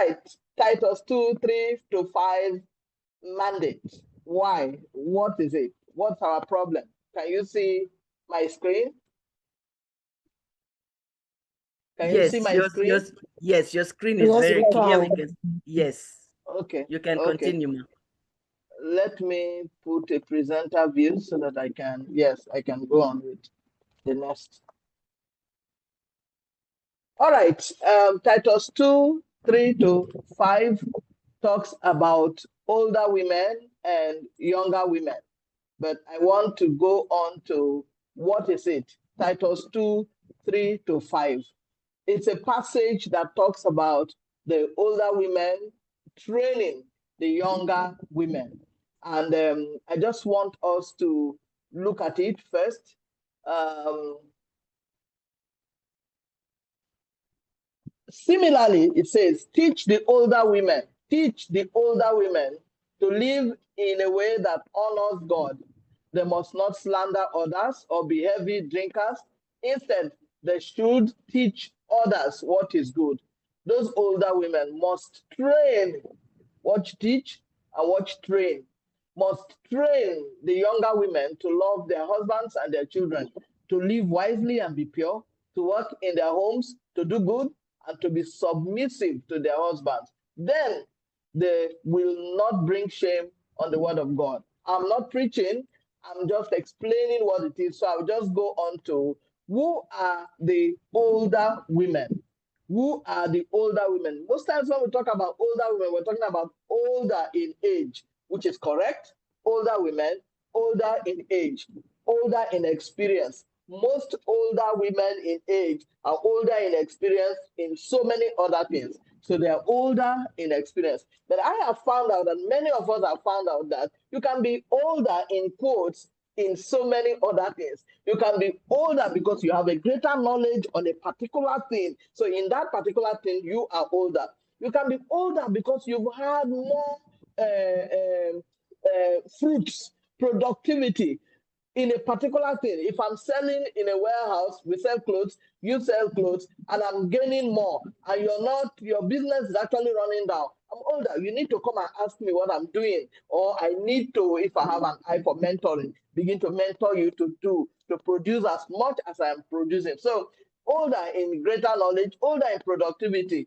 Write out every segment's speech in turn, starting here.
right, Titus 2:3-5 mandate. Why? What is it? What's our problem? Can you see my screen? Can you see my screen? Yes, your screen is Yes, very we clear. can. Yes. Okay. You can Okay. continue, ma'am. Let me put a presenter view so that I can, yes, I can go on with the next. All right, Titus 2:3-5 talks about older women and younger women. But I want to go on to what is it? Titus 2:3-5. It's a passage that talks about the older women training the younger women. And I just want us to look at it first. Similarly, it says, teach the older women to live in a way that honors God. They must not slander others or be heavy drinkers. Instead, they should teach others what is good. Those older women must train, watch, teach, and watch, train. Must train the younger women to love their husbands and their children, to live wisely and be pure, to work in their homes, to do good, and to be submissive to their husbands. Then they will not bring shame on the word of God. I'm not preaching, I'm just explaining what it is. So I'll just go on to who are the older women? Who are the older women? Most times when we talk about older women, we're talking about older in age, which is correct. Older women, older in age, older in experience. Most older women in age are older in experience in so many other things. So they are older in experience. But I have found out that many of us have found out that you can be older in quotes in so many other things. You can be older because you have a greater knowledge on a particular thing. So in that particular thing, you are older. You can be older because you've had more fruits, productivity in a particular thing. If I'm selling in a warehouse, we sell clothes, you sell clothes, and I'm gaining more, and you're not, your business is actually running down. I'm older. You need to come and ask me what I'm doing, or I need to, if I have an eye for mentoring, begin to mentor you to produce as much as I am producing. So older in greater knowledge, older in productivity,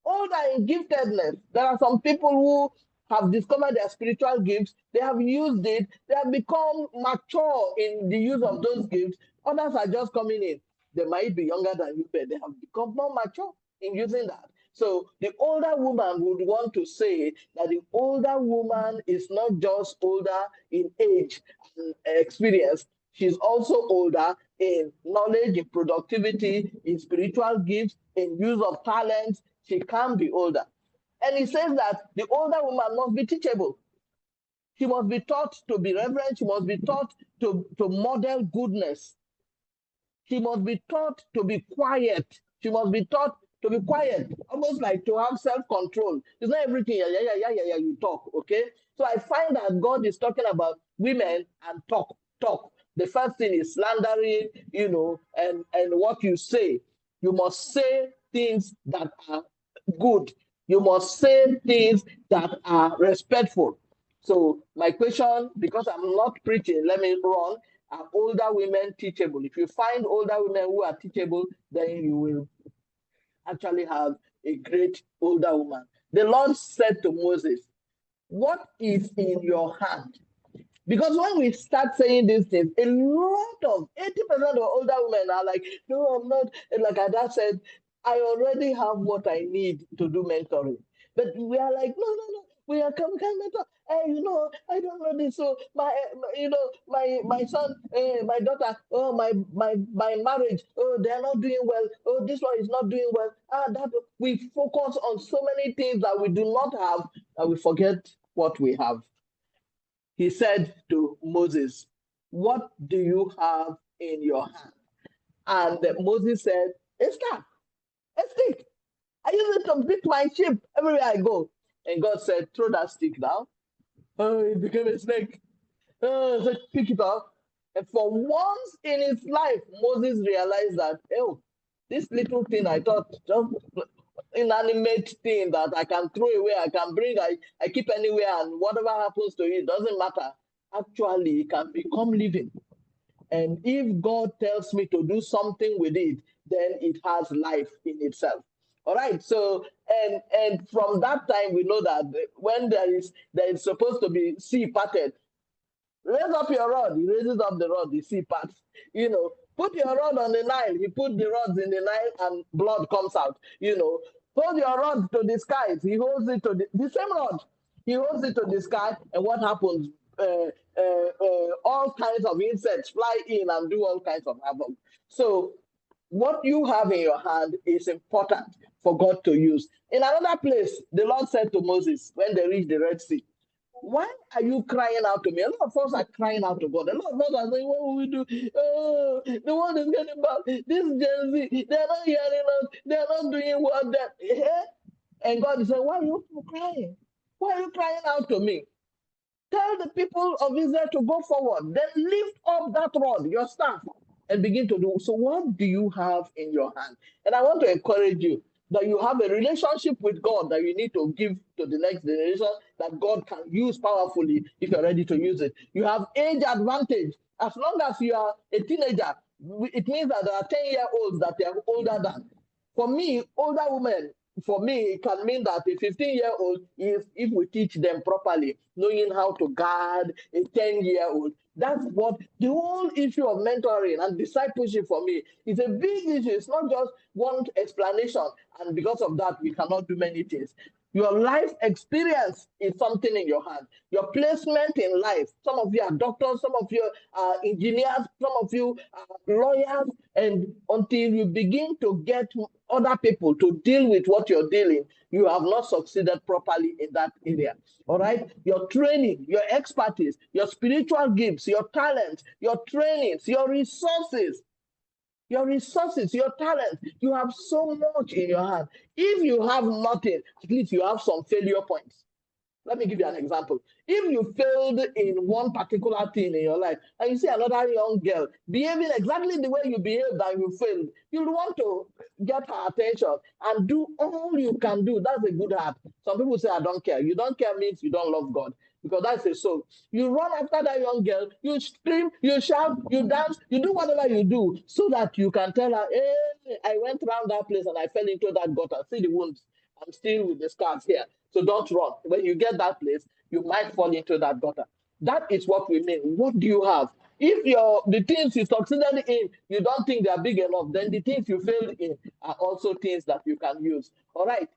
older in giftedness. There are some people who have discovered their spiritual gifts, they have used it, they have become mature in the use of those gifts. Others are just coming in. They might be younger than you, but they have become more mature in using that. So the older woman would want to say that the older woman is not just older in age and experience, she's also older in knowledge, in productivity, in spiritual gifts, in use of talents. She can be older. And he says that the older woman must be teachable. She must be taught to be reverent. She must be taught to model goodness. She must be taught to be quiet. She must be taught to be quiet, almost like to have self-control. It's not everything, yeah, you talk, okay? So I find that God is talking about women and talk. The first thing is slandering, and what you say. You must say things that are good. You must say things that are respectful. So my question, because I'm not preaching, let me run. Are older women teachable? If you find older women who are teachable, then you will actually have a great older woman. The Lord said to Moses, what is in your hand? Because when we start saying these things, a lot of 80% of older women are like, no, I'm not. And like Ada said, I already have what I need to do mentoring. But we are like, no, we can mentor. Hey, I don't know this. So my son, my daughter, oh my marriage, oh they are not doing well. Oh this one is not doing well. That we focus on so many things that we do not have, and we forget what we have. He said to Moses, what do you have in your hand? And Moses said, a staff, a stick. I use it to beat my sheep everywhere I go. And God said, throw that stick down. Oh, it became a snake. Oh, so pick it up. And for once in his life, Moses realized that, oh, this little thing I thought, just inanimate thing that I can throw away, I can bring, I keep anywhere, and whatever happens to it doesn't matter. Actually, it can become living. And if God tells me to do something with it, then it has life in itself. All right. So and from that time we know that when there is supposed to be sea parted, raise up your rod. He raises up the rod, the sea parts. Put your rod on the Nile. He put the rods in the Nile and blood comes out. Hold your rod to the skies. He holds it to the same rod. He holds it to the sky, and what happens? All kinds of insects fly in and do all kinds of havoc. So, what you have in your hand is important for God to use. In another place, the Lord said to Moses when they reached the Red Sea, why are you crying out to me? A lot of us are crying out to God. A lot of us are saying, what will we do? Oh, the world is getting bad. This Gen Z, they're not hearing us. They're not doing what they. And God is saying, why are you crying? Why are you crying out to me? Tell the people of Israel to go forward. Then lift up that rod, your staff, and begin to do. So, what do you have in your hand? And I want to encourage you that you have a relationship with God that you need to give to the next generation that God can use powerfully if you're ready to use it. You have age advantage. As long as you are a teenager, it means that there are 10-year-olds that they are older than. For me, older women, for me, it can mean that a 15-year-old, if we teach them properly, knowing how to guard a 10-year-old, that's what the whole issue of mentoring and discipleship for me is a big issue. It's not just one explanation, and because of that, we cannot do many things. Your life experience is something in your hand. Your placement in life. Some of you are doctors, some of you are engineers, some of you are lawyers, and until you begin to get other people to deal with what you're dealing, you have not succeeded properly in that area. All right? Your training, your expertise, your spiritual gifts, your talents, your trainings, your resources, your talent. You have so much in your hand. If you have nothing, at least you have some failure points. Let me give you an example. If you failed in one particular thing in your life, and you see another young girl behaving exactly the way you behaved and you failed, you'll want to get her attention and do all you can do. That's a good heart. Some people say, I don't care. You don't care means you don't love God, because that's a soul. You run after that young girl, you scream, you shout, you dance, you do whatever you do so that you can tell her, hey, I went around that place and I fell into that gutter. See the wounds. I'm still with the scars here. So don't run. When you get that place, you might fall into that gutter. That is what we mean. What do you have? If the things you succeeded in, you don't think they are big enough, then the things you failed in are also things that you can use. All right.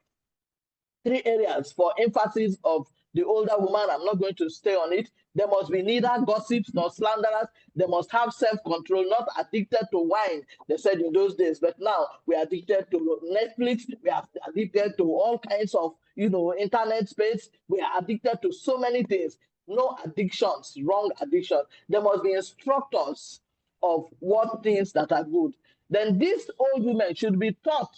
3 areas for emphasis of the older woman. I'm not going to stay on it. There must be neither gossips nor slanderers. They must have self-control, not addicted to wine, they said in those days. But now we are addicted to Netflix. We are addicted to all kinds of, internet space. We are addicted to so many things. No addictions, wrong addictions. There must be instructors of what things that are good. Then these old women should be taught.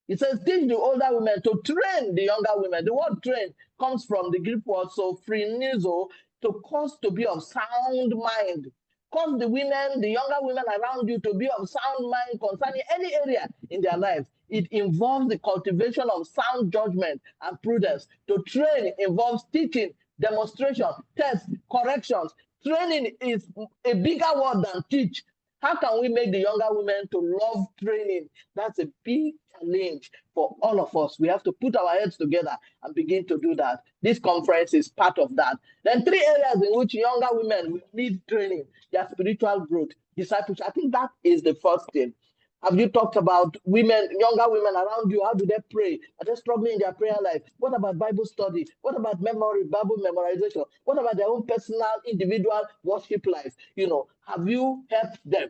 It says, teach the older women to train the younger women. The word train comes from the Greek word so frenizo, to cause to be of sound mind. Cause the women, the younger women around you to be of sound mind concerning any area in their lives. It involves the cultivation of sound judgment and prudence. To train involves teaching, demonstration, tests, corrections. Training is a bigger word than teach. How can we make the younger women to love training? That's a big challenge for all of us. We have to put our heads together and begin to do that. This conference is part of that. Then 3 areas in which younger women will need training: their spiritual growth, discipleship. I think that is the first thing. Have you talked about women, younger women around you? How do they pray? Are they struggling in their prayer life? What about Bible study? What about memory, Bible memorization? What about their own personal, individual worship life? Have you helped them?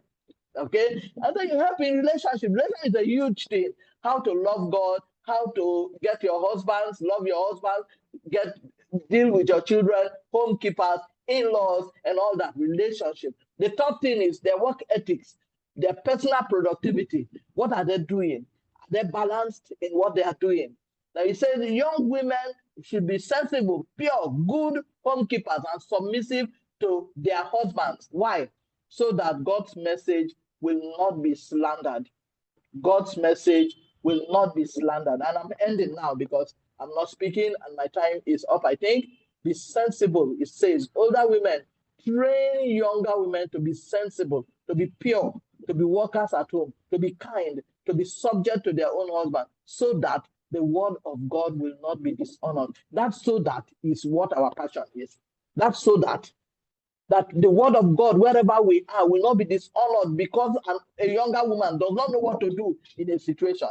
Okay? And then you help in relationship. Relationship is a huge thing. How to love God, how to get your husbands, love your husband, deal with your children, home keepers, in-laws, and all that relationship. The third thing is their work ethics, their personal productivity. What are they doing? Are they balanced in what they are doing? Now he says young women should be sensible, pure, good homekeepers and submissive to their husbands. Why? So that God's message will not be slandered. God's message will not be slandered. And I'm ending now because I'm not speaking and my time is up, I think. Be sensible, it says. Older women, train younger women to be sensible, to be pure, to be workers at home, to be kind, to be subject to their own husband, so that the word of God will not be dishonored. That so that is what our passion is. That's so that the word of God, wherever we are, will not be dishonored because a younger woman does not know what to do in a situation.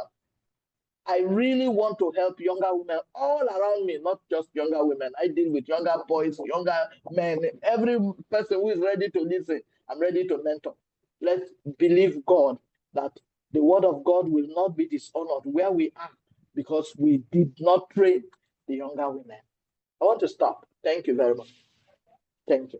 I really want to help younger women all around me, not just younger women. I deal with younger boys, younger men, every person who is ready to listen. I'm ready to mentor. Let's believe God that the word of God will not be dishonored where we are because we did not train the younger women. I want to stop. Thank you very much. Thank you.